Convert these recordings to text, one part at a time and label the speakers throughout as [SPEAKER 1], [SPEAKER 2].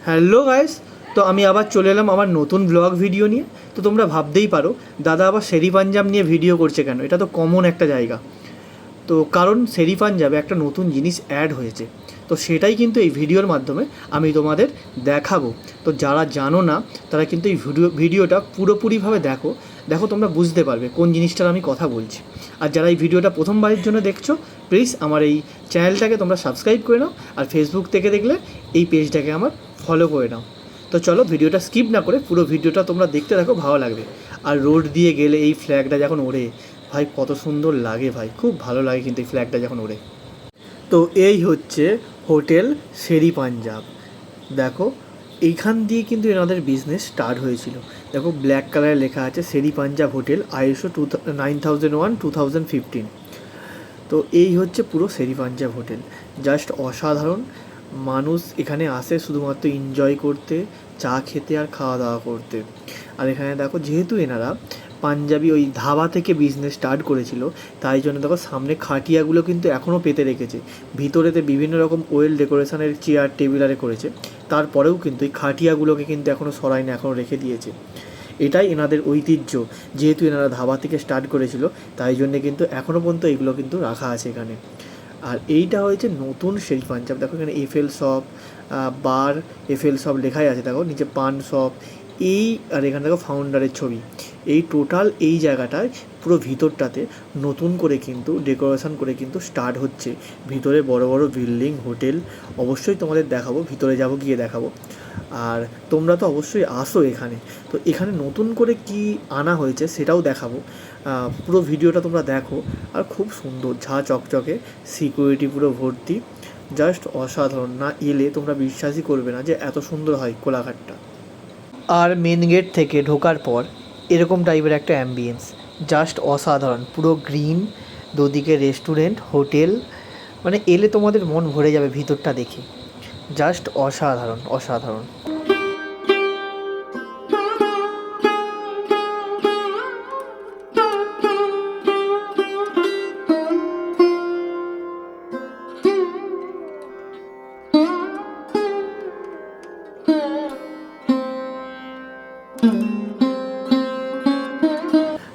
[SPEAKER 1] Hello guys, তো আমি আবার চলে এলাম আমার নতুন ব্লগ ভিডিও নিয়ে। তো তোমরা ভাবতেই পারো দাদা আবার শেরি পাঞ্জাব নিয়ে ভিডিও করছে কেন। এটা তো কমন একটা জায়গা। তো কারণ শেরি পাঞ্জাবে একটা নতুন জিনিস অ্যাড হয়েছে, তো সেটাই কিন্তু এই ভিডিওর মাধ্যমে আমি তোমাদের দেখাবো। তো যারা জানো না তারা কিন্তু এই ভিডিওটা পুরোপুরিভাবে দেখো। দেখো তোমরা বুঝতে পারবে কোন জিনিসটার আমি কথা বলছি। আর যারা এই ভিডিওটা প্রথমবারের জন্য দেখছো, প্লিজ আমার এই চ্যানেলটাকে তোমরা সাবস্ক্রাইব করে নাও। আর ফেসবুক থেকে দেখলে এই পেজটাকে আমার ফলো করে নাও। তো চলো ভিডিওটা স্কিপ না করে পুরো ভিডিওটা তোমরা দেখতে থাকো, ভালো লাগবে। আর রোড দিয়ে গেলে এই ফ্ল্যাগটা যখন ওড়ে, ভাই কত সুন্দর লাগে, ভাই খুব ভালো লাগে কিন্তু এই ফ্ল্যাগটা যখন ওড়ে। তো এই হচ্ছে হোটেল শেরি পাঞ্জাব। দেখো এইখান দিয়ে কিন্তু এনাদের বিজনেস স্টার্ট হয়েছিল। দেখো ব্ল্যাক কালারে লেখা আছে শেরি পাঞ্জাব হোটেল, ISO 9001-2015। তো এই হচ্ছে পুরো শেরি পাঞ্জাব হোটেল। জাস্ট অসাধারণ। মানুষ এখানে আসে শুধুমাত্র এনজয় করতে, চা খেতে আর খাওয়া দাওয়া করতে। আর এখানে দেখো যেহেতু এনারা পাঞ্জাবি ওই ধাবা থেকে বিজনেস স্টার্ট করেছিল, তাই জন্য দেখো সামনে খাটিয়াগুলো কিন্তু এখনও পেতে রেখেছে। ভিতরেতে বিভিন্ন রকম ওয়েল ডেকোরেশনের চেয়ার টেবিলারে করেছে, তারপরেও কিন্তু এই খাটিয়াগুলোকে কিন্তু এখনও সরায়নি, এখনও রেখে দিয়েছে। এটাই এনাদের ঐতিহ্য। যেহেতু এনারা ধাবা থেকে স্টার্ট করেছিল, তাই জন্যে কিন্তু এখনও পর্যন্ত এগুলো কিন্তু রাখা আছে এখানে। আর এইটা হয়েছে নতুন শেরি পাঞ্জাব। দেখো এখানে এফএল শপ, বার, এফএল শপ লেখাই আছে। দেখো নিচে পান শপ, এই আর এখানে দেখো ফাউন্ডারের ছবি। এই টোটাল এই জায়গাটায় পুরো ভিতরটাতে নতুন করে কিন্তু ডেকোরেশন করে কিন্তু স্টার্ট হচ্ছে। ভিতরে বড় বড় বিল্ডিং, হোটেল অবশ্যই তোমাদের দেখাবো, ভিতরে যাব গিয়ে দেখাবো। আর তোমরা তো অবশ্যই আসো এখানে। তো এখানে নতুন করে কি আনা হয়েছে সেটাও দেখাবো। পুরো ভিডিওটা তোমরা দেখো। আর খুব সুন্দর, ঝা চকচকে, সিকিউরিটি পুরো ভর্তি, জাস্ট অসাধারণ। না এলে তোমরা বিশ্বাসই করবে না যে এত সুন্দর হয় কোলাঘাটটা। আর মেন গেট থেকে ঢোকার পর এরকম টাইপের একটা অ্যাম্বিয়েন্স, জাস্ট অসাধারণ। পুরো গ্রিন, দুদিকে রেস্টুরেন্ট, হোটেল, মানে এলে তোমাদের মন ভরে যাবে ভিতরটা দেখে। জাস্ট অসাধারণ অসাধারণ।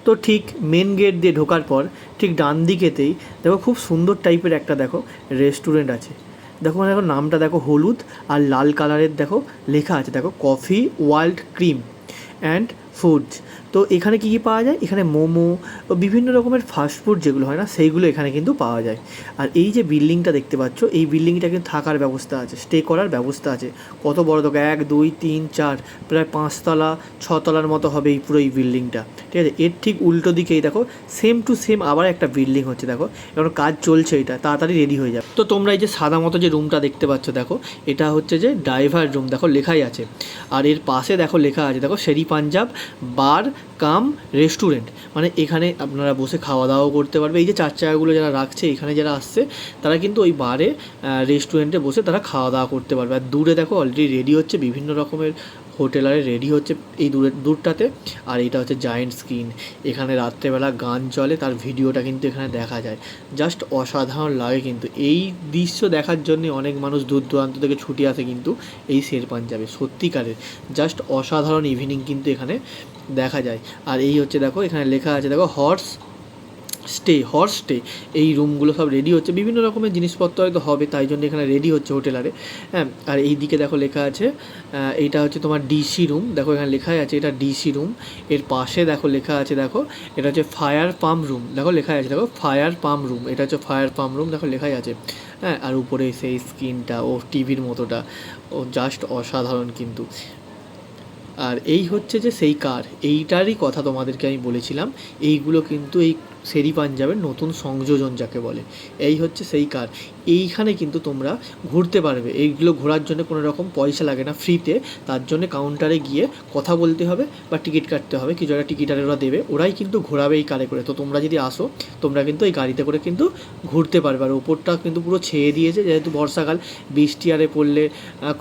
[SPEAKER 1] তো ঠিক মেন গেট দিয়ে ঢোকার পর ঠিক ডান দিকেতেই দেখো খুব সুন্দর টাইপের একটা দেখো রেস্টুরেন্ট আছে। দেখো মানে দেখো নামটা দেখো হলুদ আর লাল কালারের দেখো লেখা আছে। দেখো coffee world cream and foods. তো এখানে কী কী পাওয়া যায়? এখানে মোমো ও বিভিন্ন রকমের ফাস্টফুড যেগুলো হয় না, সেইগুলো এখানে কিন্তু পাওয়া যায়। আর এই যে বিল্ডিংটা দেখতে পাচ্ছ, এই বিল্ডিংটা কিন্তু থাকার ব্যবস্থা আছে, স্টে করার ব্যবস্থা আছে। কত বড় দেখো, 1 2 3 4, প্রায় 5তলা 6তলার মতো হবে এই পুরো এই বিল্ডিংটা। ঠিক আছে, এর ঠিক উল্টো দিকেই দেখো সেম টু সেম আবার একটা বিল্ডিং হচ্ছে। দেখো এখন কাজ চলছে, এটা তাড়াতাড়ি রেডি হয়ে যাবে। তো তোমরা এই যে সাদা মতো যে রুমটা দেখতে পাচ্ছ, দেখো এটা হচ্ছে যে ড্রাইভার রুম, দেখো লেখাই আছে। আর এর পাশে দেখো লেখা আছে, দেখো শেরি পাঞ্জাব বার কাম রেস্টুরেন্ট, মানে এখানে আপনারা বসে খাওয়া দাওয়াও করতে পারবে। এই যে 4 চাকাগুলো যারা রাখছে, এখানে যারা আসছে তারা কিন্তু ওই বারে রেস্টুরেন্টে বসে তারা খাওয়া দাওয়া করতে পারবে। আর দূরে দেখো অলরেডি রেডি হচ্ছে বিভিন্ন রকমের হোটেলারে রেডি হচ্ছে এই দূরটাতে। আর এটা হচ্ছে জায়েন্ট স্ক্রিন, এখানে রাত্রেবেলা গান চলে, তার ভিডিওটা কিন্তু এখানে দেখা যায়। জাস্ট অসাধারণ লাগে কিন্তু। এই দৃশ্য দেখার জন্য অনেক মানুষ দূর দূরান্ত থেকে ছুটে আসে কিন্তু এই শের পাঞ্জাবে। সত্যিকারের জাস্ট অসাধারণ ইভিনিং কিন্তু এখানে দেখা যায়। আর এই হচ্ছে দেখো এখানে লেখা আছে, দেখো হর্স স্টে। এই রুমগুলো সব রেডি হচ্ছে, বিভিন্ন রকমের জিনিসপত্র হয়তো হবে, তাই জন্য এখানে রেডি হচ্ছে হোটেলারে। হ্যাঁ, আর এই দিকে দেখো লেখা আছে, এইটা হচ্ছে তোমার ডিসি রুম। দেখো এখানে লেখাই আছে এটা ডিসি রুম। এর পাশে দেখো লেখা আছে, দেখো এটা হচ্ছে ফায়ার পাম্প রুম। দেখো লেখাই আছে, দেখো ফায়ার পাম্প রুম, এটা হচ্ছে ফায়ার পাম্প রুম, দেখো লেখাই আছে। হ্যাঁ, আর উপরে সেই স্ক্রিনটা ও টিভির মতোটা, ও জাস্ট অসাধারণ কিন্তু। আর এই হচ্ছে যে সেই কার, এইটারই কথা তোমাদেরকে আমি বলেছিলাম। এইগুলো কিন্তু এই শেরি পাঞ্জাবের নতুন সংযোজন যাকে বলে, এই হচ্ছে সেই কার। এইখানে কিন্তু তোমরা ঘুরতে পারবে। এইগুলো ঘোরার জন্য কোনো রকম পয়সা লাগে না, ফ্রিতে। তার জন্য কাউন্টারে গিয়ে কথা বলতে হবে বা টিকিট কাটতে হবে, কিছু একটা টিকিটারে ওরা দেবে, ওরাই কিন্তু ঘোরাবে এই কারে করে। তো তোমরা যদি আসো, তোমরা কিন্তু এই গাড়িতে করে কিন্তু ঘুরতে পারবে। আর ওপরটা কিন্তু পুরো ছেয়ে দিয়েছে, যেহেতু বর্ষাকাল, বৃষ্টি আরে পড়লে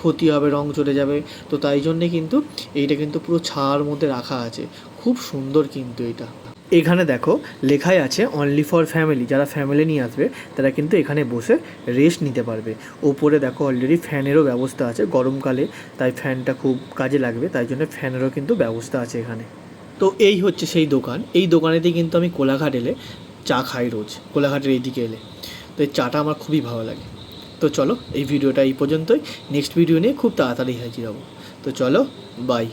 [SPEAKER 1] ক্ষতি হবে, রং চলে যাবে। তো তাই জন্যে কিন্তু এইটা কিন্তু পুরো ছায়ার মধ্যে রাখা আছে। খুব সুন্দর কিন্তু এটা। এখানে দেখো লেখাই আছে অনলি ফর ফ্যামিলি, যারা ফ্যামিলি নিয়ে আসবে তারা কিন্তু এখানে বসে রেস্ট নিতে পারবে। ওপরে দেখো অলরেডি ফ্যানেরও ব্যবস্থা আছে, গরমকালে তাই ফ্যানটা খুব কাজে লাগবে, তাই জন্য ফ্যানেরও কিন্তু ব্যবস্থা আছে এখানে। তো এই হচ্ছে সেই দোকান, এই দোকানেতেই কিন্তু আমি কোলাঘাট এলে চা খাই রোজ, কোলাঘাটের এইদিকে এলে। তো এই চাটা আমার খুবই ভালো লাগে। তো চলো এই ভিডিওটা এই পর্যন্তই, নেক্সট ভিডিও নিয়ে খুব তাড়াতাড়ি হাজির হবো। তো চলো, বাই।